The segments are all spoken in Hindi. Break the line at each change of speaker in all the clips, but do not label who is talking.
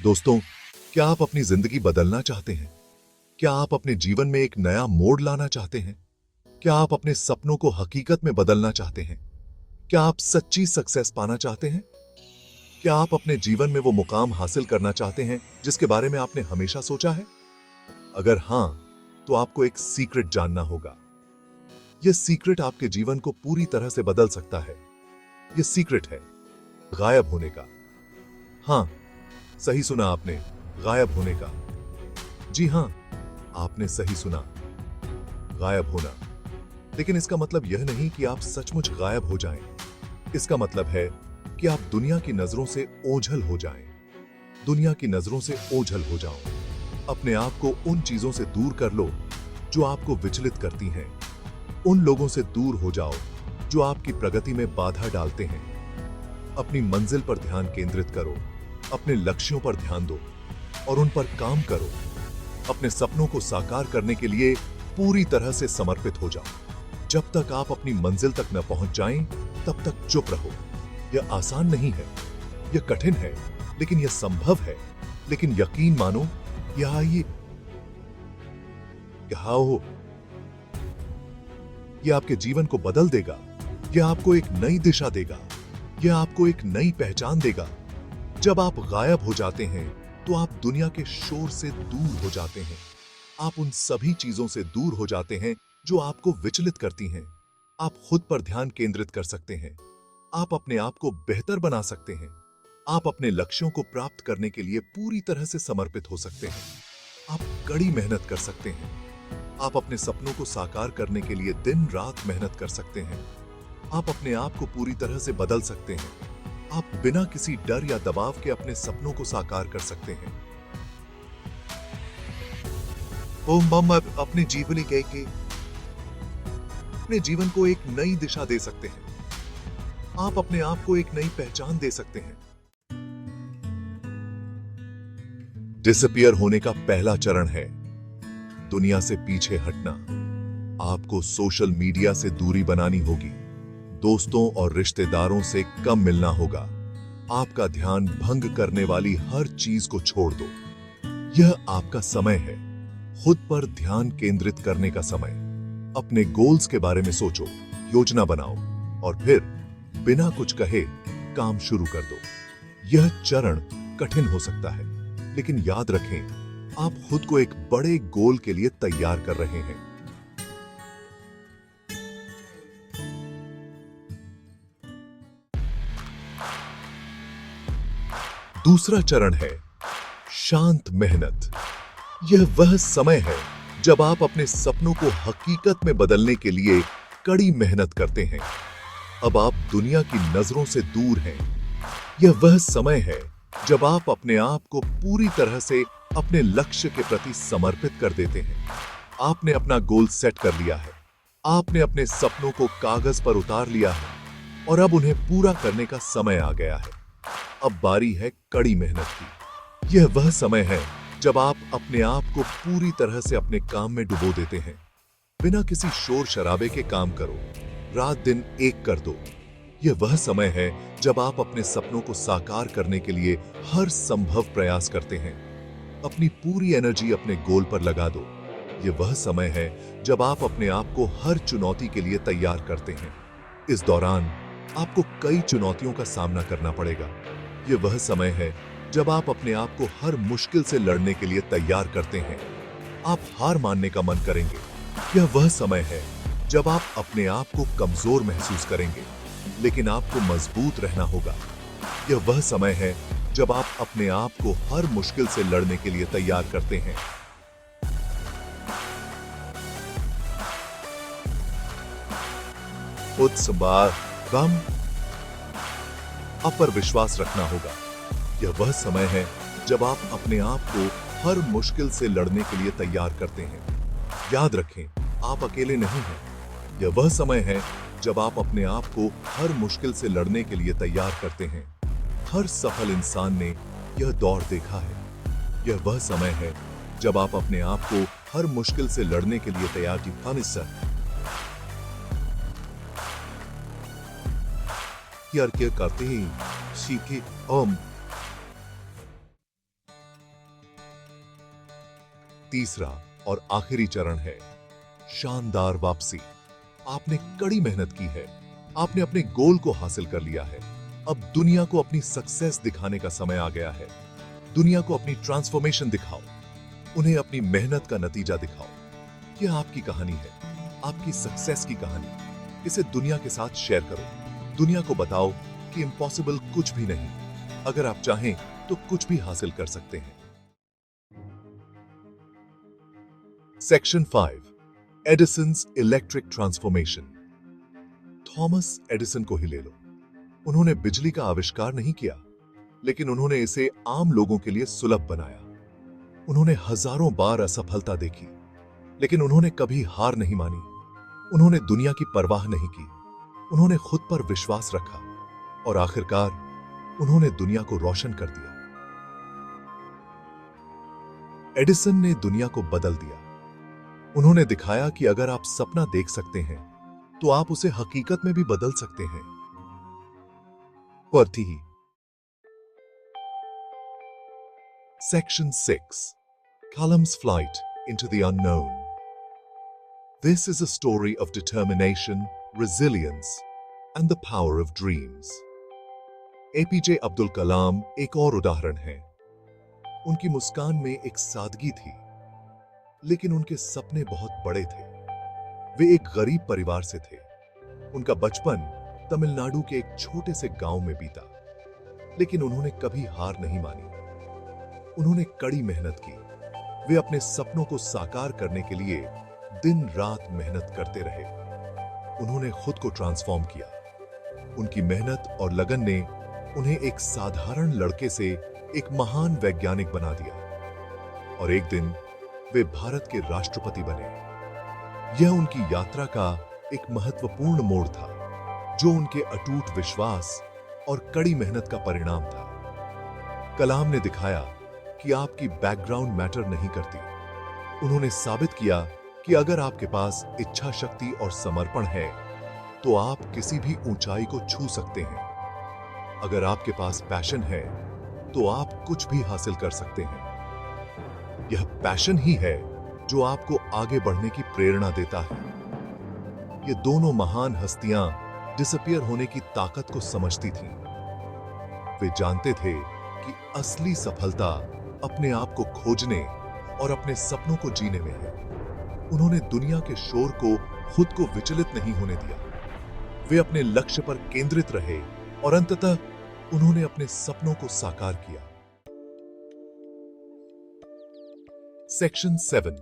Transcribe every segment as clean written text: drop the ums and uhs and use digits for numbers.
दोस्तों, क्या आप अपनी जिंदगी बदलना चाहते हैं? क्या आप अपने जीवन में एक नया मोड़ लाना चाहते हैं? क्या आप अपने सपनों को हकीकत में बदलना चाहते हैं? क्या आप सच्ची सक्सेस पाना चाहते हैं? क्या आप अपने जीवन में वो मुकाम हासिल करना चाहते हैं जिसके बारे में आपने हमेशा सोचा है? अगर हां, तो आपको एक सीक्रेट जानना होगा। यह सीक्रेट आपके जीवन को पूरी तरह से बदल सकता है। यह सीक्रेट है गायब होने का। हां, सही सुना आपने, गायब होने का। जी हां, आपने सही सुना, गायब होना। लेकिन इसका मतलब यह नहीं कि आप सचमुच गायब हो जाएं। इसका मतलब है कि आप दुनिया की नजरों से ओझल हो जाएं। दुनिया की नजरों से ओझल हो जाओ। अपने आप को उन चीजों से दूर कर लो जो आपको विचलित करती हैं। उन लोगों से दूर हो जाओ जो आपकी प्रगति में बाधा डालते हैं। अपनी मंजिल पर ध्यान केंद्रित करो, अपने लक्ष्यों पर ध्यान दो और उन पर काम करो। अपने सपनों को साकार करने के लिए पूरी तरह से समर्पित हो जाओ। जब तक आप अपनी मंजिल तक न पहुंच जाएं, तब तक चुप रहो। यह आसान नहीं है, यह कठिन है, लेकिन यह संभव है। लेकिन यकीन मानो, यह आइए, यह हो, यह आपके जीवन को बदल देगा। यह आपको एक नई दिशा देगा। यह आपको एक नई पहचान देगा। जब आप गायब हो जाते हैं, तो आप दुनिया के शोर से दूर हो जाते हैं। आप उन सभी चीजों से दूर हो जाते हैं जो आपको विचलित करती हैं। आप खुद पर ध्यान केंद्रित कर सकते हैं। आप अपने आप को बेहतर बना सकते हैं। आप अपने लक्ष्यों को प्राप्त करने के लिए पूरी तरह से समर्पित हो सकते हैं। आप कड़ी मेहनत कर सकते हैं। आप अपने सपनों को साकार करने के लिए दिन रात मेहनत कर सकते हैं। आप अपने आप को पूरी तरह से बदल सकते हैं। आप बिना किसी डर या दबाव के अपने सपनों को साकार कर सकते हैं। ओम बम अपने जीवन के अपने जीवन को एक नई दिशा दे सकते हैं। आप अपने आप को एक नई पहचान दे सकते हैं। डिसअपियर होने का पहला चरण है दुनिया से पीछे हटना। आपको सोशल मीडिया से दूरी बनानी होगी। दोस्तों और रिश्तेदारों से कम मिलना होगा। आपका ध्यान भंग करने वाली हर चीज को छोड़ दो। यह आपका समय है, खुद पर ध्यान केंद्रित करने का समय। अपने गोल्स के बारे में सोचो, योजना बनाओ और फिर बिना कुछ कहे काम शुरू कर दो। यह चरण कठिन हो सकता है, लेकिन याद रखें, आप खुद को एक बड़े गोल के लिए तैयार कर रहे हैं। दूसरा चरण है शांत मेहनत। यह वह समय है जब आप अपने सपनों को हकीकत में बदलने के लिए कड़ी मेहनत करते हैं। अब आप दुनिया की नजरों से दूर हैं। यह वह समय है जब आप अपने आप को पूरी तरह से अपने लक्ष्य के प्रति समर्पित कर देते हैं। आपने अपना गोल सेट कर लिया है। आपने अपने सपनों को कागज पर उतार लिया है और अब उन्हें पूरा करने का समय आ गया है। अब बारी है कड़ी मेहनत की। यह वह समय है जब आप अपने आप को पूरी तरह से अपने काम में डुबो देते हैं। बिना किसी शोर शराबे के काम करो, रात दिन एक कर दो। यह वह समय है जब आप अपने सपनों को साकार करने के लिए हर संभव प्रयास करते हैं। अपनी पूरी एनर्जी अपने गोल पर लगा दो। यह वह समय है जब आप अपने आप को हर चुनौती के लिए तैयार करते हैं। इस दौरान आपको कई चुनौतियों का सामना करना पड़ेगा। यह वह समय है जब आप अपने आप को हर मुश्किल से लड़ने के लिए तैयार करते हैं। आप हार मानने का मन करेंगे। यह वह समय है जब आप अपने आप को कमजोर महसूस करेंगे, लेकिन आपको मजबूत रहना होगा। यह वह समय है जब आप अपने आप को हर मुश्किल से लड़ने के लिए तैयार करते हैं। उत्साह आप पर विश्वास रखना होगा। यह वह समय है जब आप अपने आप को हर मुश्किल से लड़ने के लिए तैयार करते हैं। याद रखें, आप अकेले नहीं हैं। यह वह समय है जब आप अपने आप को हर मुश्किल से लड़ने के लिए तैयार करते हैं। हर सफल इंसान ने यह दौर देखा है। यह वह समय है जब आप अपने आप को हर मुश्किल से लड़ने के लिए तैयार की करते ही सीखे। तीसरा और आखिरी चरण है शानदार वापसी। आपने कड़ी मेहनत की है, आपने अपने गोल को हासिल कर लिया है। अब दुनिया को अपनी सक्सेस दिखाने का समय आ गया है। दुनिया को अपनी ट्रांसफॉर्मेशन दिखाओ, उन्हें अपनी मेहनत का नतीजा दिखाओ। यह आपकी कहानी है, आपकी सक्सेस की कहानी। इसे दुनिया के साथ शेयर करो। दुनिया को बताओ कि इम्पॉसिबल कुछ भी नहीं, अगर आप चाहें तो कुछ भी हासिल कर सकते हैं। Section 5, Edison's electric transformation. Thomas Edison को ही ले लो। उन्होंने बिजली का आविष्कार नहीं किया, लेकिन उन्होंने इसे आम लोगों के लिए सुलभ बनाया। उन्होंने हजारों बार असफलता देखी, लेकिन उन्होंने कभी हार नहीं मानी। उन्होंने दुनिया की परवाह नहीं की। उन्होंने खुद पर विश्वास रखा और आखिरकार उन्होंने दुनिया को रोशन कर दिया। एडिसन ने दुनिया को बदल दिया। उन्होंने दिखाया कि अगर आप सपना देख सकते हैं तो आप उसे हकीकत में भी बदल सकते हैं। पढ़ती ही Section 6, Callum's Flight into the Unknown. This is a story of determination, resilience, and the power of dreams. APJ Abdul Kalam एक और उदाहरण है। उनकी मुस्कान में एक सादगी थी, लेकिन उनके सपने बहुत बड़े थे। वे एक गरीब परिवार से थे। उनका बचपन तमिलनाडु के एक छोटे से गांव में बीता, लेकिन उन्होंने कभी हार नहीं मानी। उन्होंने कड़ी मेहनत की। वे अपने सपनों को साकार करने के लिए दिन रात मेहनत करते रहे। उन्होंने खुद को ट्रांसफॉर्म किया। उनकी मेहनत और लगन ने उन्हें एक साधारण लड़के से एक महान वैज्ञानिक बना दिया और एक दिन वे भारत के राष्ट्रपति बने। यह उनकी यात्रा का एक महत्वपूर्ण मोड़ था, जो उनके अटूट विश्वास और कड़ी मेहनत का परिणाम था। कलाम ने दिखाया कि आपकी बैकग्राउंड मैटर नहीं करती। उन्होंने साबित किया कि अगर आपके पास इच्छा शक्ति और समर्पण है तो आप किसी भी ऊंचाई को छू सकते हैं। अगर आपके पास पैशन है तो आप कुछ भी हासिल कर सकते हैं। यह पैशन ही है जो आपको आगे बढ़ने की प्रेरणा देता है। ये दोनों महान हस्तियां डिसअपियर होने की ताकत को समझती थीं। वे जानते थे कि असली सफलता अपने आप को खोजने और अपने सपनों को जीने में है। उन्होंने दुनिया के शोर को खुद को विचलित नहीं होने दिया। वे अपने लक्ष्य पर केंद्रित रहे और अंततः उन्होंने अपने सपनों को साकार किया। Section 7,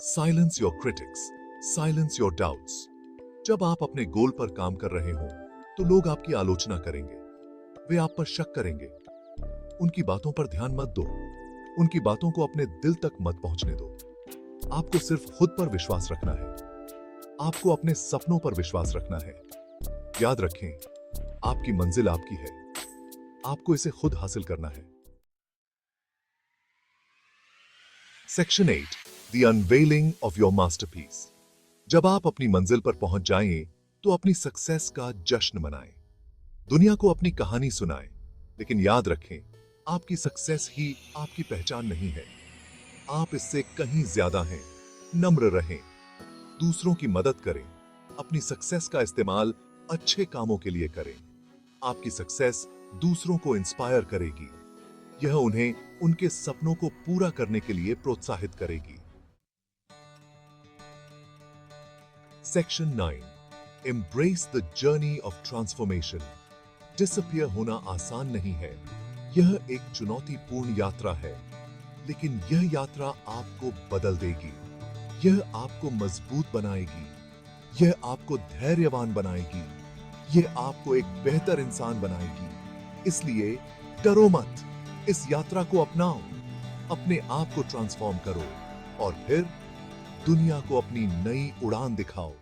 silence your critics, silence your doubts. जब आप अपने गोल पर काम कर रहे हो तो लोग आपकी आलोचना करेंगे। वे आप पर शक करेंगे। उनकी बातों पर ध्यान मत दो। उनकी बातों को अपने दिल तक मत पहुंचने दो। आपको सिर्फ खुद पर विश्वास रखना है। आपको अपने सपनों पर विश्वास रखना है। याद रखें, आपकी मंजिल आपकी है। आपको इसे खुद हासिल करना है। Section 8, the unveiling of your masterpiece. जब आप अपनी मंजिल पर पहुंच जाएं, तो अपनी सक्सेस का जश्न मनाएं। दुनिया को अपनी कहानी सुनाएं, लेकिन याद रखें, आपकी सक्सेस ही आपकी पहचान नहीं है। आप इससे कहीं ज्यादा हैं। नम्र रहें, दूसरों की मदद करें, अपनी सक्सेस का इस्तेमाल अच्छे कामों के लिए करें। आपकी सक्सेस दूसरों को इंस्पायर करेगी। यह उन्हें उनके सपनों को पूरा करने के लिए प्रोत्साहित करेगी। Section 9, embrace the journey of transformation. Disappear होना आसान नहीं है। यह एक चुनौतीपूर्ण यात्रा है, लेकिन यह यात्रा आपको बदल देगी। यह आपको मजबूत बनाएगी। यह आपको धैर्यवान बनाएगी। यह आपको एक बेहतर इंसान बनाएगी। इसलिए डरो मत, इस यात्रा को अपनाओ, अपने आप को ट्रांसफॉर्म करो और फिर दुनिया को अपनी नई उड़ान दिखाओ।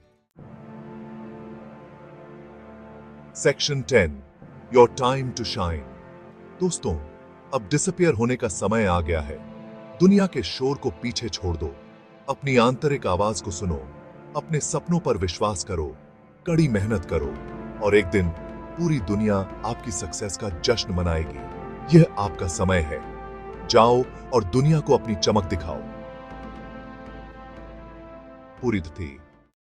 Section 10, your time to shine. दोस्तों, अब डिसअपियर होने का समय आ गया है। दुनिया के शोर को पीछे छोड़ दो। अपनी आंतरिक आवाज को सुनो। अपने सपनों पर विश्वास करो, कड़ी मेहनत करो और एक दिन पूरी दुनिया आपकी सक्सेस का जश्न मनाएगी। यह आपका समय है। जाओ और दुनिया को अपनी चमक दिखाओ। पुरित थे।